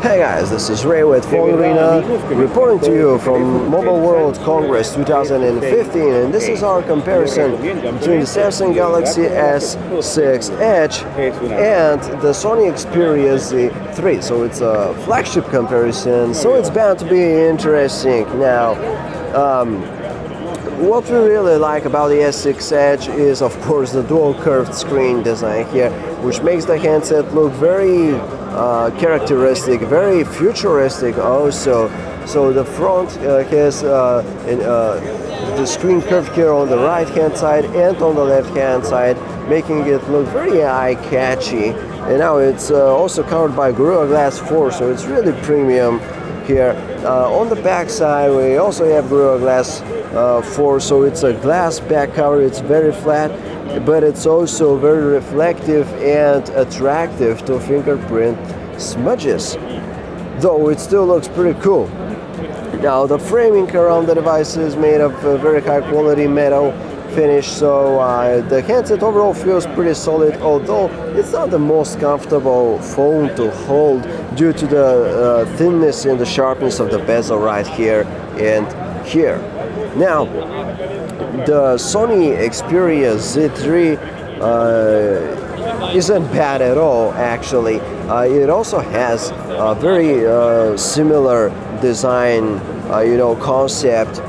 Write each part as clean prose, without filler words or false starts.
Hey guys, this is Ray with PhoneArena, reporting to you from Mobile World Congress 2015, and this is our comparison between the Samsung Galaxy S6 Edge and the Sony Xperia Z3. So it's a flagship comparison, so it's bound to be interesting. Now, what we really like about the S6 Edge is, of course, the dual curved screen design here, which makes the handset look very characteristic, very futuristic also. So the front has the screen curved here on the right hand side and on the left hand side, making it look very eye-catchy. And now it's also covered by Gorilla Glass 4, so it's really premium here. On the back side we also have Gorilla Glass 4, so it's a glass back cover. It's very flat, but it's also very reflective and attractive to fingerprint smudges, though it still looks pretty cool. Now the framing around the device is made of very high quality metal finish, so the handset overall feels pretty solid, although it's not the most comfortable phone to hold due to the thinness and the sharpness of the bezel right here and here. Now, the Sony Xperia Z3 isn't bad at all, actually. It also has a very similar design, concept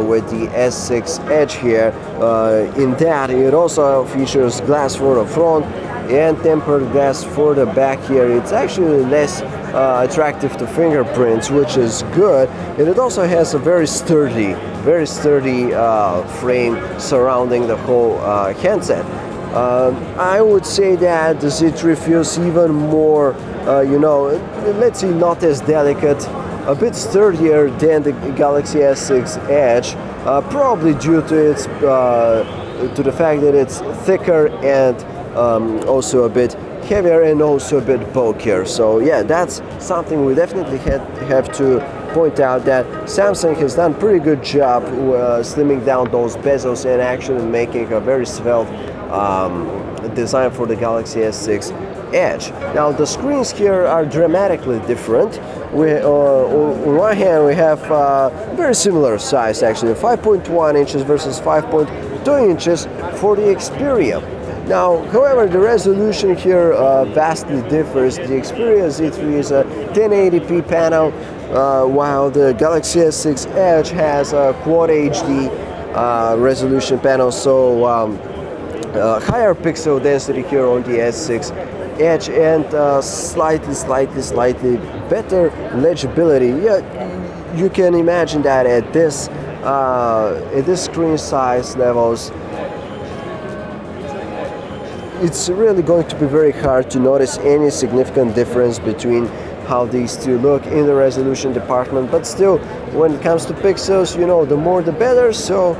with the S6 Edge here. In that, it also features glass for the front and tempered glass for the back here. It's actually less attractive to fingerprints, which is good, and it also has a very sturdy frame surrounding the whole handset. I would say that the Z3 feels even more, let's say not as delicate, a bit sturdier than the Galaxy S6 Edge, probably due to its to the fact that it's thicker and also a bit heavier and also a bit bulkier. So yeah, that's something we definitely have to point out, that Samsung has done a pretty good job slimming down those bezels and actually making a very svelte design for the Galaxy S6 Edge. Now the screens here are dramatically different. On one hand we have very similar size, actually 5.1 inches versus 5.2 inches for the Xperia. Now, however, the resolution here vastly differs. The Xperia Z3 is a 1080p panel, while the Galaxy S6 Edge has a Quad HD resolution panel, so higher pixel density here on the S6 Edge and slightly better legibility. Yeah, you can imagine that at this screen size levels, it's really going to be very hard to notice any significant difference between how these two look in the resolution department. But still, when it comes to pixels, the more the better. So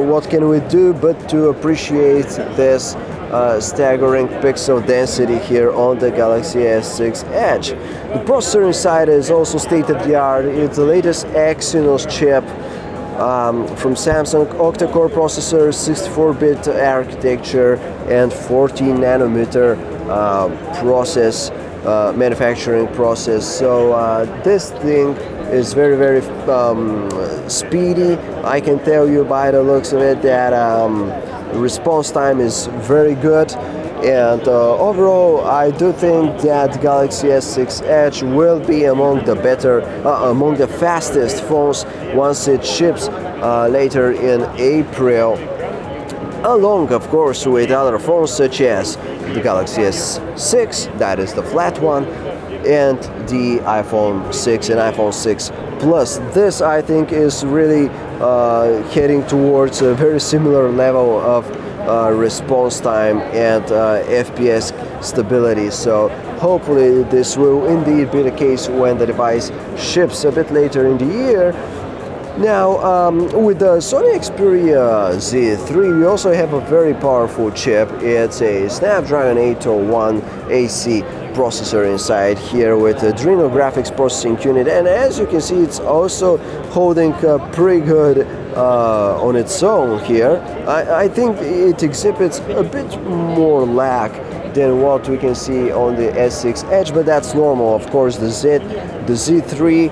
what can we do but to appreciate this staggering pixel density here on the Galaxy S6 Edge. The processor inside is also state-of-the-art. It's the latest Exynos chip from Samsung, octa-core processor, 64-bit architecture, and 14 nanometer manufacturing process. So this thing is very speedy. I can tell you by the looks of it that response time is very good, and overall I do think that Galaxy S6 Edge will be among the fastest phones once it ships later in April, along of course with other phones such as the Galaxy S6, that is the flat one, and the iPhone 6 and iPhone 6 Plus. This, I think, is really heading towards a very similar level of response time and FPS stability. So hopefully this will indeed be the case when the device ships a bit later in the year. Now, with the Sony Xperia Z3, we also have a very powerful chip. It's a Snapdragon 801 AC processor inside here with Adreno graphics processing unit, and as you can see, it's also holding a pretty good on its own here. I think it exhibits a bit more lag than what we can see on the S6 Edge, but that's normal. Of course, the Z3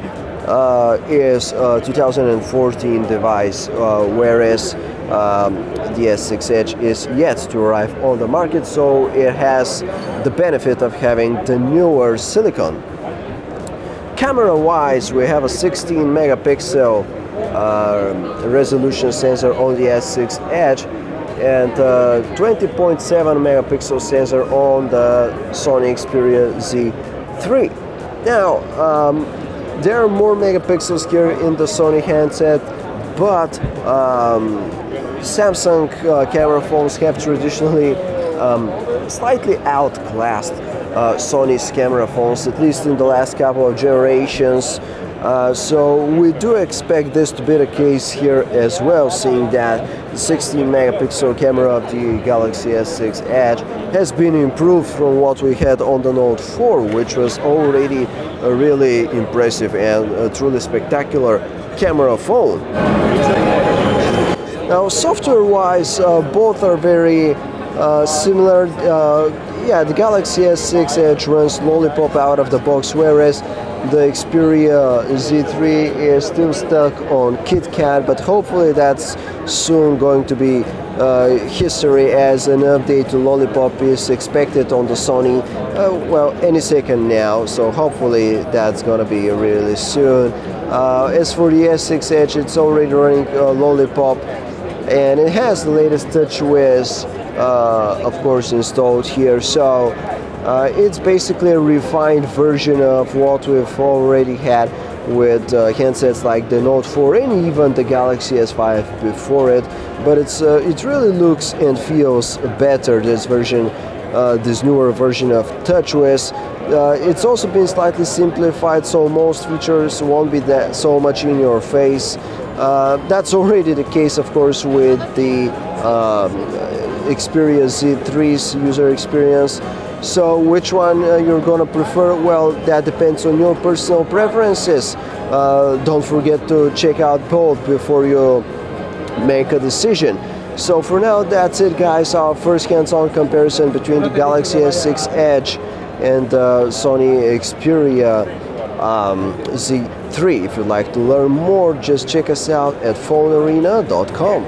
is a 2014 device, whereas the S6 Edge is yet to arrive on the market, so it has the benefit of having the newer silicon. Camera-wise, we have a 16 megapixel resolution sensor on the S6 Edge and 20.7 megapixel sensor on the Sony Xperia Z3. Now, there are more megapixels here in the Sony handset, but Samsung camera phones have traditionally slightly outclassed Sony's camera phones, at least in the last couple of generations. So we do expect this to be the case here as well, seeing that the 16 megapixel camera of the Galaxy S6 Edge has been improved from what we had on the Note 4, which was already a really impressive and a truly spectacular camera phone. Now, software-wise, both are very similar. Yeah, the Galaxy S6 Edge runs Lollipop out of the box, whereas the Xperia Z3 is still stuck on KitKat, but hopefully that's soon going to be history, as an update to Lollipop is expected on the Sony, well, any second now, so hopefully that's gonna be really soon. As for the S6 Edge, it's already running Lollipop, and it has the latest TouchWiz, of course, installed here, so it's basically a refined version of what we've already had with handsets like the Note 4 and even the Galaxy S5 before it, but it really looks and feels better, this version, this newer version of TouchWiz. It's also been slightly simplified, so most features won't be that so much in your face. That's already the case, of course, with the Xperia Z3's user experience. So which one you're gonna prefer? Well, that depends on your personal preferences. Don't forget to check out both before you make a decision. So for now, that's it, guys. Our first hands-on comparison between the Galaxy S6 Edge and Sony Xperia Z3. If you'd like to learn more, just check us out at PhoneArena.com.